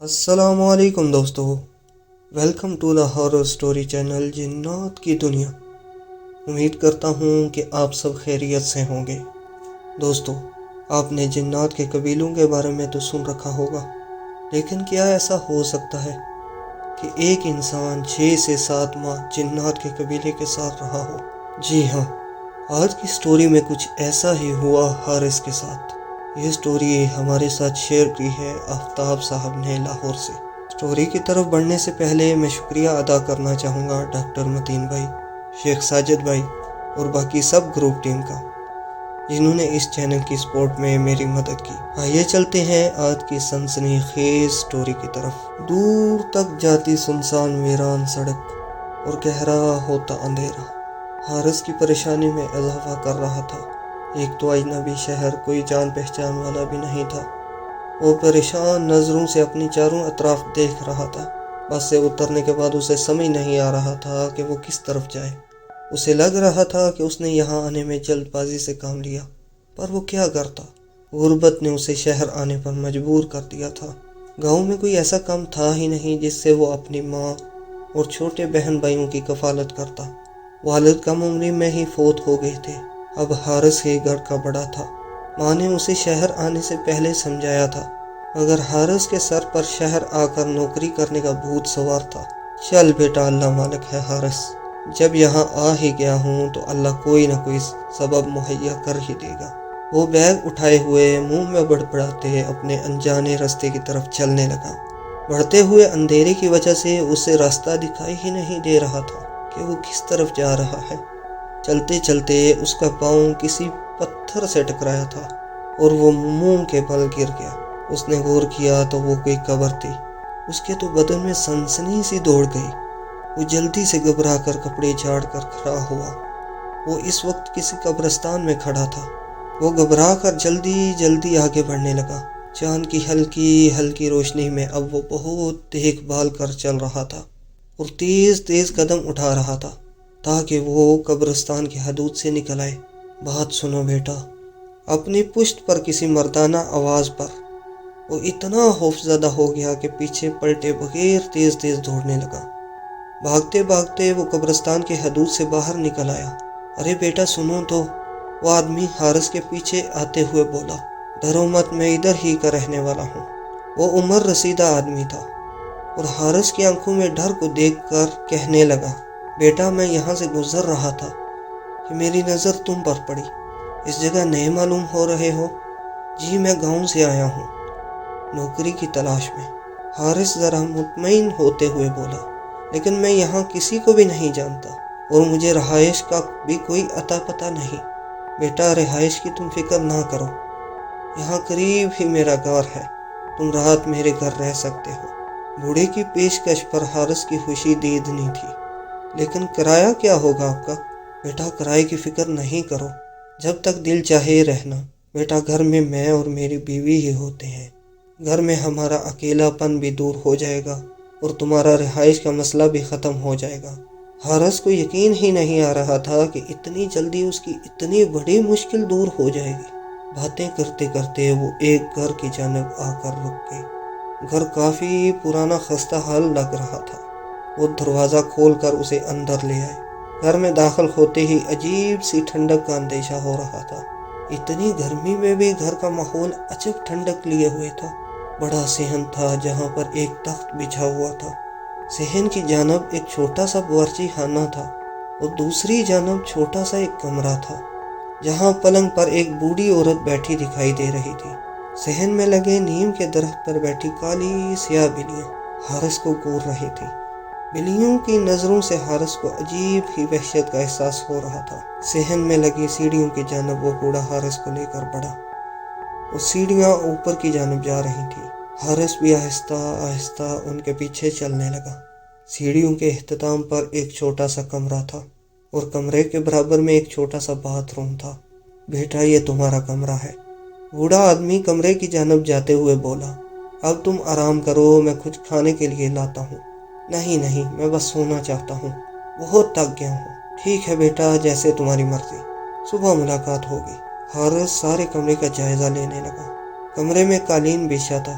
السلام علیکم دوستو، welcome to the horror story channel جنات کی دنیا۔ امید کرتا ہوں کہ آپ سب خیریت سے ہوں گے۔ دوستو، آپ نے جنات کے قبیلوں کے بارے میں تو سن رکھا ہوگا، لیکن کیا ایسا ہو سکتا ہے کہ ایک انسان 6 سے 7 ماہ جنات کے قبیلے کے ساتھ رہا ہو؟ جی ہاں، آج کی سٹوری میں کچھ ایسا ہی ہوا حارث کے ساتھ۔ یہ سٹوری ہمارے ساتھ شیئر کی ہے آفتاب صاحب نے لاہور سے۔ سٹوری کی طرف بڑھنے سے پہلے میں شکریہ ادا کرنا چاہوں گا ڈاکٹر متین بھائی، شیخ ساجد بھائی اور باقی سب گروپ ٹیم کا، جنہوں نے اس چینل کی سپورٹ میں میری مدد کی۔ آئیے چلتے ہیں آج کی سنسنی خیز سٹوری کی طرف۔ دور تک جاتی سنسان ویران سڑک اور گہرا ہوتا اندھیرا حارث کی پریشانی میں اضافہ کر رہا تھا۔ ایک تو اجنبی شہر، کوئی جان پہچان والا بھی نہیں تھا۔ وہ پریشان نظروں سے اپنی چاروں اطراف دیکھ رہا تھا۔ بس سے اترنے کے بعد اسے سمجھ نہیں آ رہا تھا کہ وہ کس طرف جائے۔ اسے لگ رہا تھا کہ اس نے یہاں آنے میں جلد بازی سے کام لیا، پر وہ کیا کرتا؟ غربت نے اسے شہر آنے پر مجبور کر دیا تھا۔ گاؤں میں کوئی ایسا کام تھا ہی نہیں جس سے وہ اپنی ماں اور چھوٹے بہن بھائیوں کی کفالت کرتا۔ والد کم عمری میں ہی فوت ہو گئے تھے۔ اب حارث ہی گھر کا بڑا تھا۔ ماں نے اسے شہر آنے سے پہلے سمجھایا تھا، مگر حارث کے سر پر شہر آ کر نوکری کرنے کا بھوت سوار تھا۔ چل بیٹا، اللہ مالک ہے حارث، جب یہاں آ ہی گیا ہوں تو اللہ کوئی نہ کوئی سبب مہیا کر ہی دے گا۔ وہ بیگ اٹھائے ہوئے منہ میں بڑبڑاتے اپنے انجانے راستے کی طرف چلنے لگا۔ بڑھتے ہوئے اندھیرے کی وجہ سے اسے راستہ دکھائی ہی نہیں دے رہا تھا کہ وہ کس طرف جا رہا ہے۔ چلتے چلتے اس کا پاؤں کسی پتھر سے ٹکرایا تھا اور وہ منہ کے بل گر گیا۔ اس نے غور کیا تو وہ کوئی قبر تھی۔ اس کے تو بدن میں سنسنی سی دوڑ گئی۔ وہ جلدی سے گھبرا کر کپڑے جھاڑ کر کھڑا ہوا۔ وہ اس وقت کسی قبرستان میں کھڑا تھا۔ وہ گھبرا کر جلدی آگے بڑھنے لگا۔ چاند کی ہلکی ہلکی روشنی میں اب وہ بہت دیکھ بھال کر چل رہا تھا اور تیز تیز قدم اٹھا رہا تھا تاکہ وہ قبرستان کی حدود سے نکل آئے۔ بات سنو بیٹا، اپنی پشت پر کسی مردانہ آواز پر وہ اتنا خوفزدہ ہو گیا کہ پیچھے پلٹے بغیر تیز تیز دوڑنے لگا۔ بھاگتے بھاگتے وہ قبرستان کی حدود سے باہر نکل آیا۔ ارے بیٹا سنو تو، وہ آدمی حارث کے پیچھے آتے ہوئے بولا۔ ڈرو مت، میں ادھر ہی کا رہنے والا ہوں۔ وہ عمر رسیدہ آدمی تھا اور حارث کی آنکھوں میں ڈر کو دیکھ کر کہنے لگا، بیٹا میں یہاں سے گزر رہا تھا کہ میری نظر تم پر پڑی۔ اس جگہ نئے معلوم ہو رہے ہو؟ جی میں گاؤں سے آیا ہوں، نوکری کی تلاش میں، حارث ذرا مطمئن ہوتے ہوئے بولا۔ لیکن میں یہاں کسی کو بھی نہیں جانتا اور مجھے رہائش کا بھی کوئی اتا پتہ نہیں۔ بیٹا رہائش کی تم فکر نہ کرو، یہاں قریب ہی میرا گھر ہے، تم رات میرے گھر رہ سکتے ہو۔ بوڑھے کی پیشکش پر حارث کی خوشی دیدنی تھی۔ لیکن کرایہ کیا ہوگا آپ کا؟ بیٹا کرائے کی فکر نہیں کرو، جب تک دل چاہے رہنا۔ بیٹا گھر میں میں اور میری بیوی ہی ہوتے ہیں، گھر میں ہمارا اکیلا پن بھی دور ہو جائے گا اور تمہارا رہائش کا مسئلہ بھی ختم ہو جائے گا۔ حارث کو یقین ہی نہیں آ رہا تھا کہ اتنی جلدی اس کی اتنی بڑی مشکل دور ہو جائے گی۔ باتیں کرتے کرتے وہ ایک گھر کی جانب آ کر رک گئی۔ گھر کافی پرانا خستہ حال لگ رہا تھا۔ وہ دروازہ کھول کر اسے اندر لے آئے۔ گھر میں داخل ہوتے ہی عجیب سی ٹھنڈک کا اندیشہ ہو رہا تھا۔ اتنی گرمی میں بھی گھر کا ماحول عجب ٹھنڈک لیے ہوئے تھا۔ بڑا صحن تھا جہاں پر ایک تخت بچھا ہوا تھا۔ صحن کی جانب ایک چھوٹا سا باورچی خانہ تھا اور دوسری جانب چھوٹا سا ایک کمرہ تھا جہاں پلنگ پر ایک بوڑھی عورت بیٹھی دکھائی دے رہی تھی۔ صحن میں لگے نیم کے درخت پر بیٹھی کالی سیاہ بلیاں حارث کو گور رہی تھی۔ بلیوں کی نظروں سے حارث کو عجیب ہی وحشت کا احساس ہو رہا تھا۔ صحن میں لگی سیڑھیوں کی جانب وہ بوڑھا حارث کو لے کر بڑھا۔ وہ سیڑھیاں اوپر کی جانب جا رہی تھیں۔ حارث بھی آہستہ آہستہ ان کے پیچھے چلنے لگا۔ سیڑھیوں کے اختتام پر ایک چھوٹا سا کمرہ تھا اور کمرے کے برابر میں ایک چھوٹا سا باتھ روم تھا۔ بیٹا یہ تمہارا کمرہ ہے، بوڑھا آدمی کمرے کی جانب جاتے ہوئے بولا۔ اب تم آرام کرو، میں کچھ کھانے کے لیے لاتا ہوں۔ نہیں میں بس سونا چاہتا ہوں، بہت تھک گیا ہوں۔ ٹھیک ہے بیٹا، جیسے تمہاری مرضی، صبح ملاقات ہوگی۔ حارث سارے کمرے کا جائزہ لینے لگا۔ کمرے میں قالین بچھا تھا،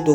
2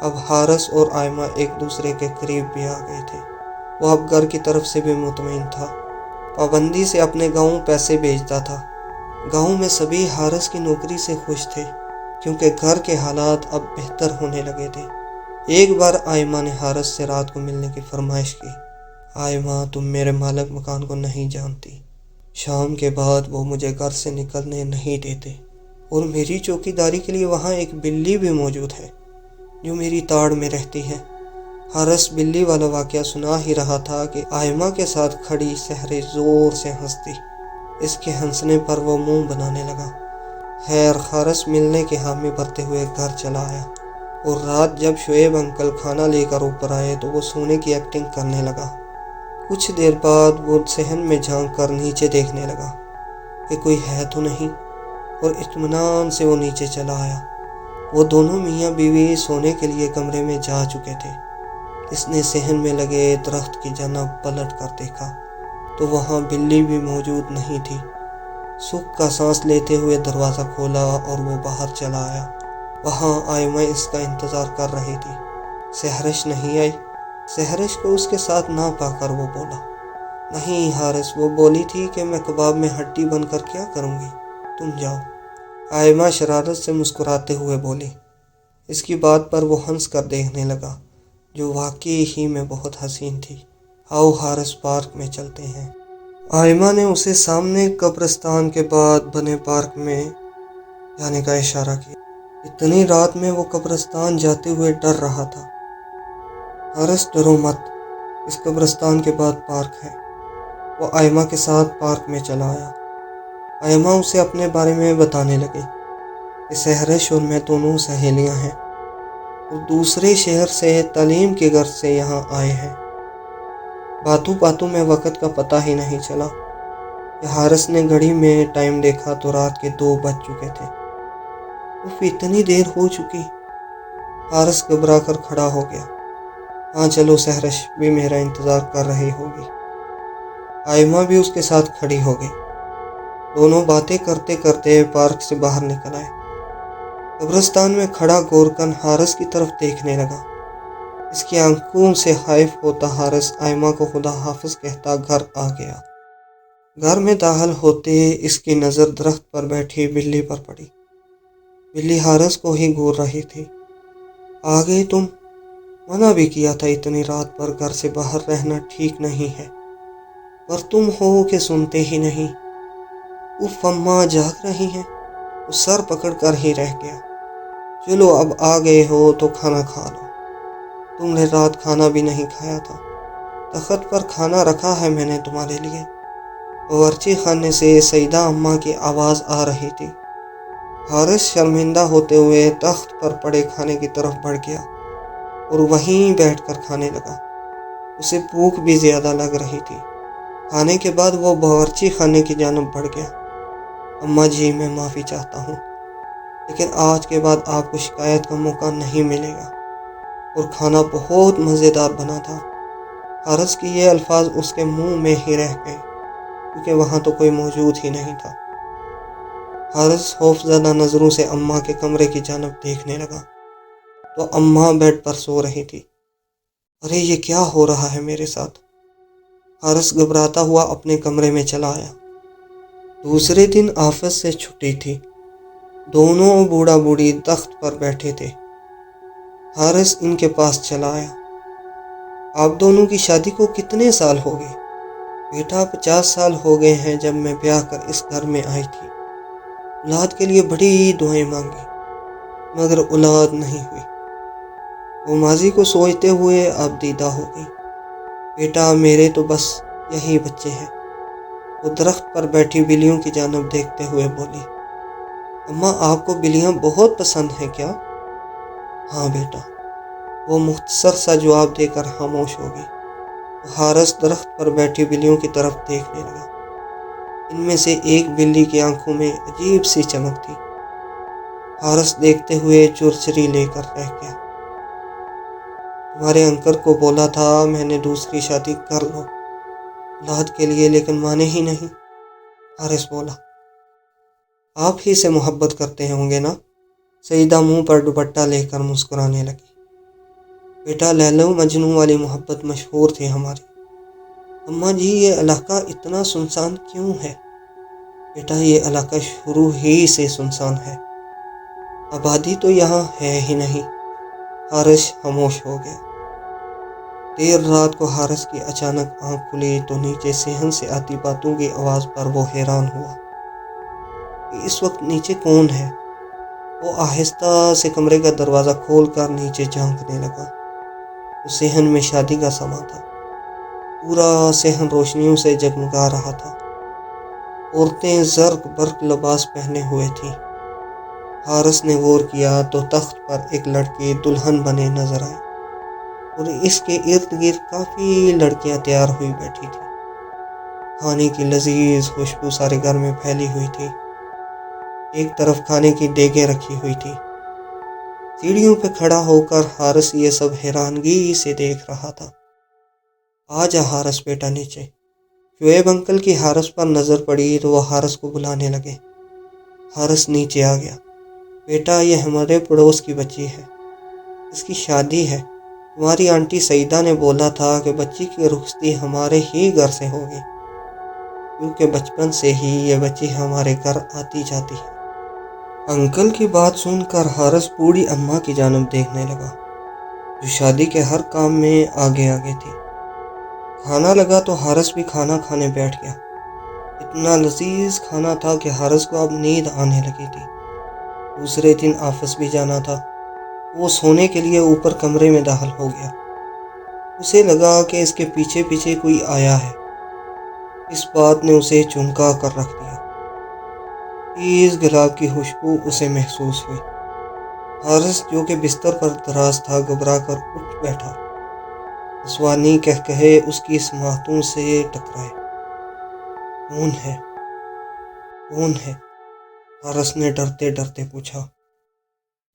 اب حارث اور آئمہ ایک دوسرے کے قریب بھی آ گئے تھے۔ وہ اب گھر کی طرف سے بھی مطمئن تھا، پابندی سے اپنے گاؤں پیسے بھیجتا تھا۔ گاؤں میں سبھی حارث کی نوکری سے خوش تھے، کیونکہ گھر کے حالات اب بہتر ہونے لگے تھے۔ ایک بار آئمہ نے حارث سے رات کو ملنے کی فرمائش کی۔ آئمہ، تم میرے مالک مکان کو نہیں جانتی، شام کے بعد وہ مجھے گھر سے نکلنے نہیں دیتے، اور میری چوکی داری کے لیے وہاں ایک بلی بھی موجود ہے جو میری تاڑ میں رہتی ہے۔ حارث بلی والا واقعہ سنا ہی رہا تھا کہ آئمہ کے ساتھ کھڑی سحر زور سے ہنس دی۔ اس کے ہنسنے پر وہ منہ بنانے لگا۔ خیر، حارث ملنے کے حامی بھرتے ہوئے گھر چلا آیا، اور رات جب شعیب انکل کھانا لے کر اوپر آئے تو وہ سونے کی ایکٹنگ کرنے لگا۔ کچھ دیر بعد وہ صحن میں جھانک کر نیچے دیکھنے لگا کہ کوئی ہے تو نہیں، اور اطمینان سے وہ نیچے چلا آیا۔ وہ دونوں میاں بیوی سونے کے لیے کمرے میں جا چکے تھے۔ اس نے صحن میں لگے درخت کی جانب پلٹ کر دیکھا تو وہاں بلی بھی موجود نہیں تھی۔ سکھ کا سانس لیتے ہوئے دروازہ کھولا اور وہ باہر چلا آیا۔ وہاں آئمہ اس کا انتظار کر رہی تھی۔ سحرش نہیں آئی۔ سحرش کو اس کے ساتھ نہ پا کر وہ بولا، نہیں حارث، وہ بولی تھی کہ میں کباب میں ہڈی بن کر کیا کروں گی، تم جاؤ۔ آئمہ شرارت سے مسکراتے ہوئے بولی۔ اس کی بات پر وہ ہنس کر دیکھنے لگا، جو واقعی ہی میں بہت حسین تھی۔ آؤ حارث، پارک میں چلتے ہیں۔ آئمہ نے اسے سامنے قبرستان کے بعد بنے پارک میں جانے کا اشارہ کیا۔ اتنی رات میں وہ قبرستان جاتے ہوئے ڈر رہا تھا۔ حارث، ڈرو مت، اس قبرستان کے بعد پارک ہے۔ وہ آئمہ کے ساتھ پارک میں چلا آیا۔ آئمہ اسے اپنے بارے میں بتانے لگی کہ سحرش اور میں دونوں سہیلیاں ہیں، اور دوسرے شہر سے تعلیم کی غرض سے یہاں آئے ہیں۔ باتوں باتوں میں وقت کا پتہ ہی نہیں چلا کہ حارث نے گھڑی میں ٹائم دیکھا تو رات کے 2 بج چکے تھے۔ اف، اتنی دیر ہو چکی۔ حارث گھبرا کر کھڑا ہو گیا۔ ہاں چلو، سحرش بھی میرا انتظار کر رہی ہوگی۔ آئمہ بھی اس کے ساتھ کھڑی ہو گئی۔ دونوں باتیں کرتے کرتے پارک سے باہر نکل آئے۔ قبرستان میں کھڑا گورکن حارث کی طرف دیکھنے لگا۔ اس کی آنکھوں سے خائف ہوتا حارث آئمہ کو خدا حافظ کہتا گھر آ گیا۔ گھر میں داخل ہوتے اس کی نظر درخت پر بیٹھی بلی پر پڑی۔ بلی حارث کو ہی گھور رہی تھی۔ آ گئے تم؟ منع بھی کیا تھا، اتنی رات پر گھر سے باہر رہنا ٹھیک نہیں ہے، پر تم ہو کہ سنتے ہی نہیں۔ اف، اماں جاگ رہی ہیں۔ وہ سر پکڑ کر ہی رہ گیا۔ چلو، اب آ گئے ہو تو کھانا کھا لو، تم نے رات کھانا بھی نہیں کھایا تھا۔ تخت پر کھانا رکھا ہے میں نے تمہارے لیے۔ باورچی خانے سے سیدہ اماں کی آواز آ رہی تھی۔ حارث شرمندہ ہوتے ہوئے تخت پر پڑے کھانے کی طرف بڑھ گیا اور وہیں بیٹھ کر کھانے لگا۔ اسے بھوک بھی زیادہ لگ رہی تھی۔ کھانے کے بعد وہ باورچی خانے کی جانب بڑھ گیا۔ اماں جی، میں معافی چاہتا ہوں، لیکن آج کے بعد آپ کو شکایت کا موقع نہیں ملے گا، اور کھانا بہت مزیدار بنا تھا۔ حارث کے یہ الفاظ اس کے منہ میں ہی رہ گئے، کیونکہ وہاں تو کوئی موجود ہی نہیں تھا۔ حارث خوفزدہ نظروں سے اماں کے کمرے کی جانب دیکھنے لگا تو اماں بیڈ پر سو رہی تھی۔ ارے، یہ کیا ہو رہا ہے میرے ساتھ؟ حارث گھبراتا ہوا اپنے کمرے میں چلا آیا۔ دوسرے دن آفس سے چھٹی تھی۔ دونوں بوڑھا بوڑھی تخت پر بیٹھے تھے۔ حارث ان کے پاس چلا آیا۔ آپ دونوں کی شادی کو کتنے سال ہو گئے؟ بیٹا، 50 سال ہو گئے ہیں جب میں بیاہ کر اس گھر میں آئی تھی۔ اولاد کے لیے بڑی دعائیں مانگی، مگر اولاد نہیں ہوئی۔ وہ ماضی کو سوچتے ہوئے اب دیدہ ہو گئی۔ بیٹا، میرے تو بس یہی بچے ہیں۔ وہ درخت پر بیٹھی بلیوں کی جانب دیکھتے ہوئے بولی۔ اماں، آپ کو بلیاں بہت پسند ہیں کیا؟ ہاں بیٹا، وہ مختصر سا جواب دے کر خاموش ہو گئی۔ حارث درخت پر بیٹھی بلیوں کی طرف دیکھنے لگا۔ ان میں سے ایک بلی کی آنکھوں میں عجیب سی چمک تھی۔ حارث دیکھتے ہوئے چرچری لے کر رہ گیا۔ تمہارے انکل کو بولا تھا میں نے دوسری شادی کر لو اولاد کے لیے، لیکن مانے ہی نہیں۔ حارث بولا۔ آپ ہی سے محبت کرتے ہوں گے نا؟ سیدہ منہ پر دوپٹہ لے کر مسکرانے لگی۔ بیٹا لیلا و مجنوں والی محبت مشہور تھی ہماری۔ اماں جی یہ علاقہ اتنا سنسان کیوں ہے؟ بیٹا یہ علاقہ شروع ہی سے سنسان ہے، آبادی تو یہاں ہے ہی نہیں۔ حارث خاموش ہو گیا۔ دیر رات کو حارث کی اچانک آنکھ کھلی تو نیچے صحن سے آتی باتوں کی آواز پر وہ حیران ہوا کہ اس وقت نیچے کون ہے۔ وہ آہستہ سے کمرے کا دروازہ کھول کر نیچے جھانکنے لگا۔ اس صحن میں شادی کا سما تھا۔ پورا صحن روشنیوں سے جگمگا رہا تھا۔ عورتیں زرق برق لباس پہنے ہوئے تھیں۔ حارث نے غور کیا تو تخت پر ایک لڑکی دلہن بنے نظر آئی اور اس کے ارد گرد کافی لڑکیاں تیار ہوئی بیٹھی تھیں۔ کھانے کی لذیذ خوشبو سارے گھر میں پھیلی ہوئی تھی۔ ایک طرف کھانے کی دیگیں رکھی ہوئی تھی۔ سیڑھیوں پہ کھڑا ہو کر حارث یہ سب حیرانگی سے دیکھ رہا تھا۔ آجا حارث بیٹا نیچے۔ شعیب انکل کی حارث پر نظر پڑی تو وہ حارث کو بلانے لگے۔ حارث نیچے آ گیا۔ بیٹا یہ ہمارے پڑوس کی بچی ہے، اس کی شادی ہے۔ تمہاری آنٹی سعیدہ نے بولا تھا کہ بچی کی رخصتی ہمارے ہی گھر سے ہوگی، کیونکہ بچپن سے ہی یہ بچی ہمارے گھر آتی جاتی ہے۔ انکل کی بات سن کر حارث بوڑھی اماں کی جانب دیکھنے لگا، جو شادی کے ہر کام میں آگے آگے تھی۔ کھانا لگا تو حارث بھی کھانا کھانے بیٹھ گیا۔ اتنا لذیذ کھانا تھا کہ حارث کو اب نیند آنے لگی تھی۔ دوسرے دن آفس بھی جانا تھا۔ وہ سونے کے لیے اوپر کمرے میں داخل ہو گیا۔ اسے لگا کہ اس کے پیچھے پیچھے کوئی آیا ہے۔ اس بات نے اسے چونکا کر رکھ دیا۔ تیز گلاب کی خوشبو اسے محسوس ہوئی۔ حارث جو کہ بستر پر دراز تھا گھبرا کر اٹھ بیٹھا۔ نسوانی کہے اس کی سماعتوں سے ٹکرائے۔ کون ہے؟ کون ہے؟ حارث نے ڈرتے ڈرتے پوچھا۔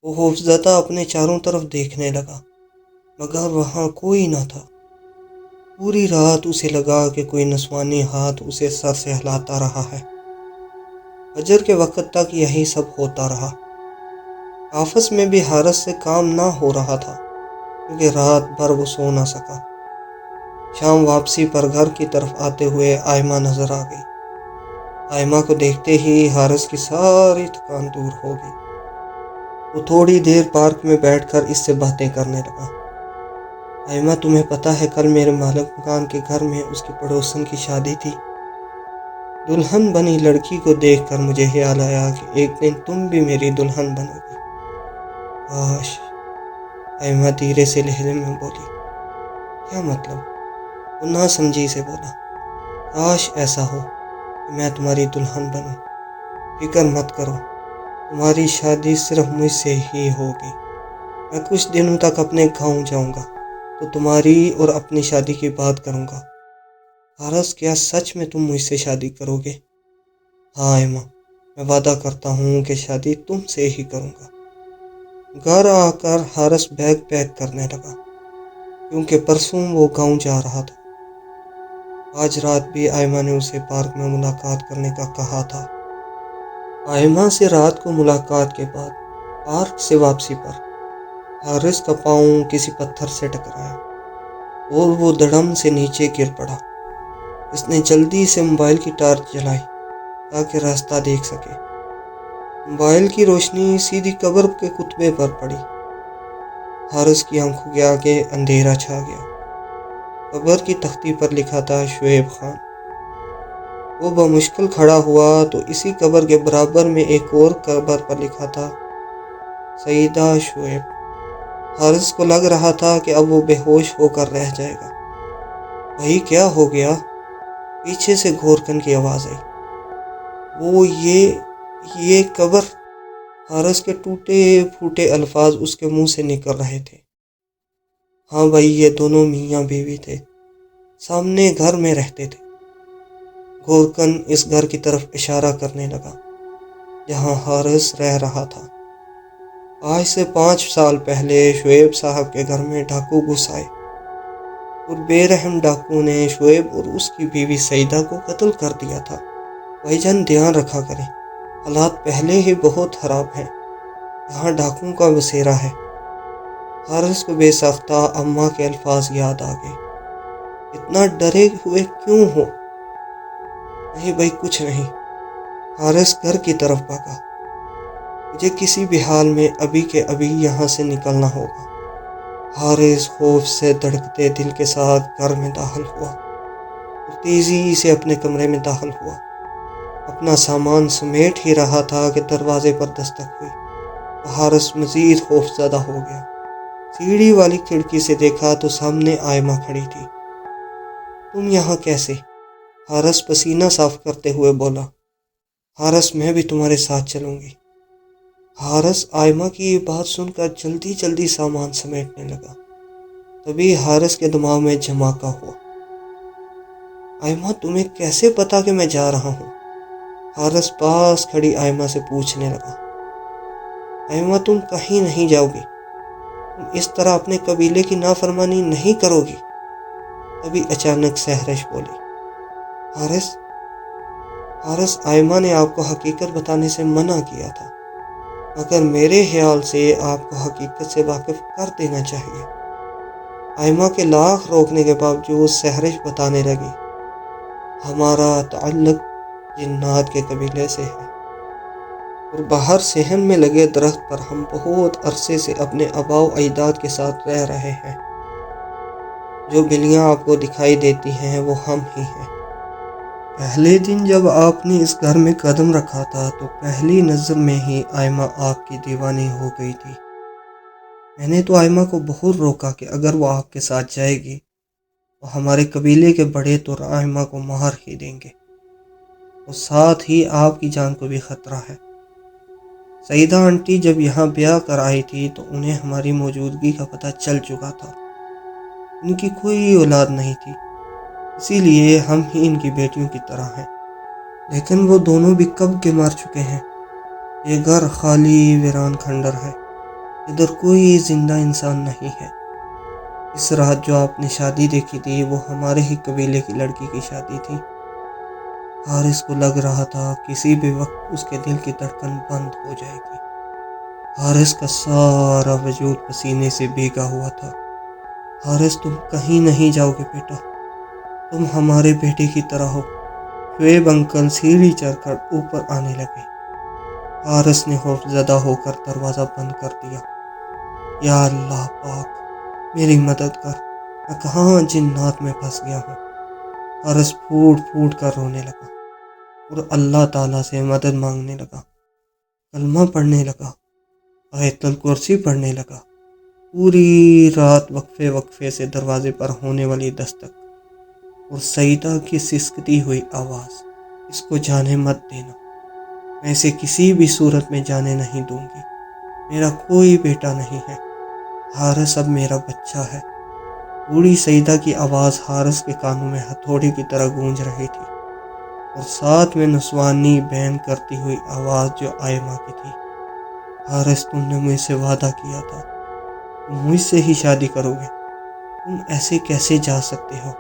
وہ خوفزدہ اپنے چاروں طرف دیکھنے لگا، مگر وہاں کوئی نہ تھا۔ پوری رات اسے لگا کہ کوئی نسوانی ہاتھ اسے سر سے ہلاتا رہا ہے۔ فجر کے وقت تک یہی سب ہوتا رہا۔ آفس میں بھی حارث سے کام نہ ہو رہا تھا، کیونکہ رات بھر وہ سو نہ سکا۔ شام واپسی پر گھر کی طرف آتے ہوئے آئمہ نظر آ گئی۔ آئمہ کو دیکھتے ہی حارث کی ساری تھکان دور ہو گئی۔ وہ تھوڑی دیر پارک میں بیٹھ کر اس سے باتیں کرنے لگا۔ آئمہ تمہیں پتہ ہے کل میرے مالک مکان کے گھر میں اس کی پڑوسن کی شادی تھی۔ دلہن بنی لڑکی کو دیکھ کر مجھے خیال آیا کہ ایک دن تم بھی میری دلہن بنو گی۔ کاش، آئمہ دھیرے سے لہجے میں بولی۔ کیا مطلب؟ وہ نہ سمجھی سے بولا۔ کاش ایسا ہو کہ میں تمہاری دلہن بنوں۔ فکر مت کرو، تمہاری شادی صرف مجھ سے ہی ہوگی۔ میں کچھ دنوں تک اپنے گاؤں جاؤں گا تو تمہاری اور اپنی شادی کی بات کروں گا۔ حارث کیا سچ میں تم مجھ سے شادی کرو گے؟ ہاں آئمہ، میں وعدہ کرتا ہوں کہ شادی تم سے ہی کروں گا۔ گھر آ کر حارث بیگ پیک کرنے لگا، کیونکہ پرسوں وہ گاؤں جا رہا تھا۔ آج رات بھی آئمہ نے اسے پارک میں ملاقات کرنے کا کہا تھا۔ آئمہ سے رات کو ملاقات کے بعد پارک سے واپسی پر حارث کا پاؤں کسی پتھر سے ٹکرایا اور وہ دڑم سے نیچے گر پڑا۔ اس نے جلدی سے موبائل کی ٹارچ جلائی تاکہ راستہ دیکھ سکے۔ موبائل کی روشنی سیدھی قبر کے کتبے پر پڑی۔ حارث کی آنکھوں کے آگے اندھیرا چھا گیا۔ قبر کی تختی پر لکھا تھا شعیب خان۔ وہ بمشکل کھڑا ہوا تو اسی قبر کے برابر میں ایک اور قبر پر لکھا تھا سعیدہ شعیب۔ حارث کو لگ رہا تھا کہ اب وہ بے ہوش ہو کر رہ جائے گا۔ بھائی کیا ہو گیا؟ پیچھے سے گھورکن کی آواز آئی۔ وہ یہ قبر۔ حارث کے ٹوٹے پھوٹے الفاظ اس کے منہ سے نکل رہے تھے۔ ہاں بھائی، یہ دونوں میاں بیوی تھے، سامنے گھر میں رہتے تھے۔ گھورکن اس گھر کی طرف اشارہ کرنے لگا جہاں حارث رہ رہا تھا۔ آج سے 5 سال پہلے شعیب صاحب کے گھر میں ڈاکو گھس آئے اور بے رحم ڈاکو نے شعیب اور اس کی بیوی سعیدہ کو قتل کر دیا تھا۔ بھائی جان دھیان رکھا کریں، حالات پہلے ہی بہت خراب ہیں، یہاں ڈاکوؤں کا بسیرا ہے۔ حارث کو بے ساختہ اماں کے الفاظ یاد آ گئے۔ اتنا ڈرے ہوئے کیوں ہو؟ نہیں بھائی، کچھ نہیں۔ حارث گھر کی طرف بھاگا۔ مجھے کسی بھی حال میں ابھی کے ابھی یہاں سے نکلنا ہوگا۔ حارث خوف سے دھڑکتے دل کے ساتھ گھر میں داخل ہوا اور تیزی سے اپنے کمرے میں داخل ہوا۔ اپنا سامان سمیٹ ہی رہا تھا کہ دروازے پر دستک ہوئی۔ حارث مزید خوف زدہ ہو گیا۔ سیڑھی والی کھڑکی سے دیکھا تو سامنے آئمہ کھڑی تھی۔ تم یہاں کیسے؟ حارث پسینہ صاف کرتے ہوئے بولا۔ حارث میں بھی تمہارے ساتھ چلوں گی۔ حارث آئمہ کی یہ بات سن کر جلدی جلدی سامان سمیٹنے لگا۔ تبھی حارث کے دماغ میں جھماکا ہوا۔ آئمہ تمہیں کیسے پتا کہ میں جا رہا ہوں؟ حارث پاس کھڑی آئمہ سے پوچھنے لگا۔ آئمہ تم کہیں نہیں جاؤ گی، تم اس طرح اپنے قبیلے کی نافرمانی نہیں کرو گی۔ تبھی اچانک سحرش بولی۔ حارث آئمہ نے آپ کو حقیقت بتانے سے منع کیا تھا، مگر میرے خیال سے آپ کو حقیقت سے واقف کر دینا چاہیے۔ آئمہ کے لاکھ روکنے کے باوجود سحرش بتانے لگی۔ ہمارا تعلق جنات کے قبیلے سے ہے اور باہر صحن میں لگے درخت پر ہم بہت عرصے سے اپنے آباء و اجداد کے ساتھ رہ رہے ہیں۔ جو بلیاں آپ کو دکھائی دیتی ہیں وہ ہم ہی ہیں۔ پہلے دن جب آپ نے اس گھر میں قدم رکھا تھا تو پہلی نظر میں ہی آئمہ آپ کی دیوانی ہو گئی تھی۔ میں نے تو آئمہ کو بہت روکا کہ اگر وہ آپ کے ساتھ جائے گی تو ہمارے قبیلے کے بڑے تو آئمہ کو مار ہی دیں گے اور ساتھ ہی آپ کی جان کو بھی خطرہ ہے۔ سعیدہ آنٹی جب یہاں بیاہ کر آئی تھی تو انہیں ہماری موجودگی کا پتہ چل چکا تھا۔ ان کی کوئی اولاد نہیں تھی، اسی لیے ہم ہی ان کی بیٹیوں کی طرح ہیں، لیکن وہ دونوں بھی کب کے مر چکے ہیں۔ یہ گھر خالی ویران کھنڈر ہے، ادھر کوئی زندہ انسان نہیں ہے۔ اس رات جو آپ نے شادی دیکھی تھی وہ ہمارے ہی قبیلے کی لڑکی کی شادی تھی۔ حارث کو لگ رہا تھا کسی بھی وقت اس کے دل کی دھڑکن بند ہو جائے گی۔ حارث کا سارا وجود پسینے سے بھیگا ہوا تھا۔ حارث تم کہیں نہیں جاؤ گے بیٹا، تم ہمارے بیٹے کی طرح ہو۔ شعیب انکل سیڑھی چڑھ کر اوپر آنے لگے۔ حارث نے خوف زدہ ہو کر دروازہ بند کر دیا۔ یا اللہ پاک میری مدد کر، میں کہاں جنات میں پھنس گیا ہوں۔ حارث پھوٹ پھوٹ کر رونے لگا اور اللہ تعالیٰ سے مدد مانگنے لگا، کلمہ پڑھنے لگا، آیت الکرسی پڑھنے لگا۔ پوری رات وقفے وقفے سے دروازے پر ہونے والی دستک اور سعیدہ کی سسکتی ہوئی آواز، اس کو جانے مت دینا، میں اسے کسی بھی صورت میں جانے نہیں دوں گی، میرا کوئی بیٹا نہیں ہے، حارث اب میرا بچہ ہے۔ بوڑھی سعیدہ کی آواز حارث کے کانوں میں ہتھوڑے کی طرح گونج رہی تھی اور ساتھ میں نسوانی بین کرتی ہوئی آواز جو آئمہ کی تھی۔ حارث تم نے مجھ سے وعدہ کیا تھا، تم مجھ سے ہی شادی کرو گے، تم ایسے کیسے جا سکتے ہو؟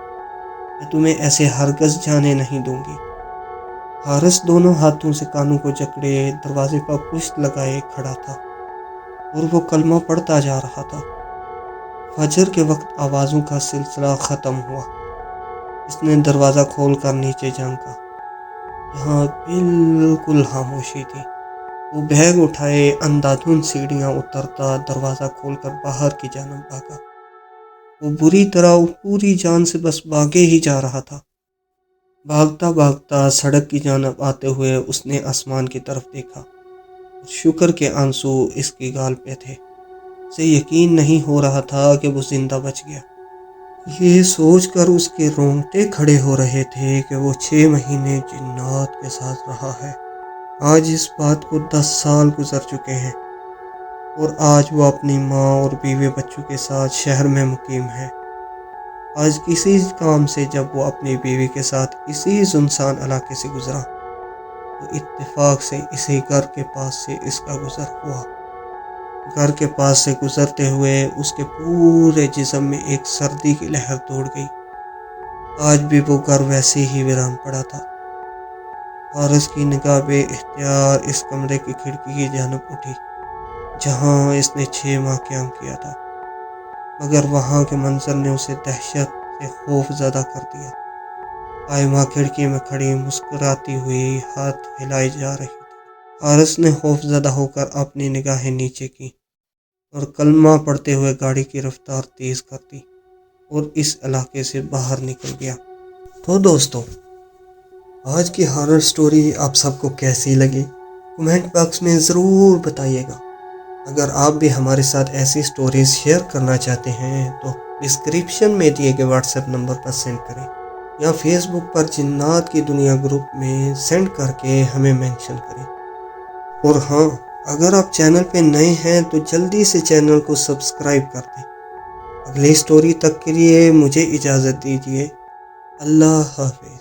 میں تمہیں ایسے ہرگز جانے نہیں دوں گی۔ حارث دونوں ہاتھوں سے کانوں کو جکڑے دروازے پر پشت لگائے کھڑا تھا اور وہ کلمہ پڑھتا جا رہا تھا۔ فجر کے وقت آوازوں کا سلسلہ ختم ہوا۔ اس نے دروازہ کھول کر نیچے جھانکا۔ یہاں بالکل خاموشی تھی۔ وہ بیگ اٹھائے اندھا دھند سیڑھیاں اترتا دروازہ کھول کر باہر کی جانب بھاگا۔ وہ بری طرح پوری جان سے بس بھاگے ہی جا رہا تھا۔ بھاگتا بھاگتا سڑک کی جانب آتے ہوئے اس نے آسمان کی طرف دیکھا۔ شکر کے آنسو اس کی گال پہ تھے۔ اسے یقین نہیں ہو رہا تھا کہ وہ زندہ بچ گیا۔ یہ سوچ کر اس کے رونگٹے کھڑے ہو رہے تھے کہ وہ 6 مہینے جنات کے ساتھ رہا ہے۔ آج اس بات کو 10 سال گزر چکے ہیں اور آج وہ اپنی ماں اور بیوی بچوں کے ساتھ شہر میں مقیم ہے۔ آج کسی کام سے جب وہ اپنی بیوی کے ساتھ اسی سنسان علاقے سے گزرا تو اتفاق سے اسی گھر کے پاس سے اس کا گزر ہوا۔ گھر کے پاس سے گزرتے ہوئے اس کے پورے جسم میں ایک سردی کی لہر دوڑ گئی۔ آج بھی وہ گھر ویسے ہی ویران پڑا تھا۔ حارث کی نگاہ بے اختیار اس کمرے کی کھڑکی کی جانب اٹھی جہاں اس نے 6 ماہ قیام کیا تھا۔ مگر وہاں کے منظر نے اسے دہشت سے خوف زدہ کر دیا۔ قائمہ کھڑکی میں کھڑی مسکراتی ہوئی ہاتھ ہلائی جا رہی تھی۔ حارث نے خوف زدہ ہو کر اپنی نگاہیں نیچے کی اور کلمہ پڑھتے ہوئے گاڑی کی رفتار تیز کر دی اور اس علاقے سے باہر نکل گیا۔ تو دوستو، آج کی ہارر سٹوری آپ سب کو کیسی لگی؟ کمنٹ باکس میں ضرور بتائیے گا۔ اگر آپ بھی ہمارے ساتھ ایسی سٹوریز شیئر کرنا چاہتے ہیں تو ڈسکرپشن میں دیے گئے واٹس ایپ نمبر پر سینڈ کریں یا فیس بک پر جنات کی دنیا گروپ میں سینڈ کر کے ہمیں مینشن کریں۔ اور ہاں، اگر آپ چینل پہ نئے ہیں تو جلدی سے چینل کو سبسکرائب کر دیں۔ اگلی سٹوری تک کے لیے مجھے اجازت دیجیے۔ اللہ حافظ۔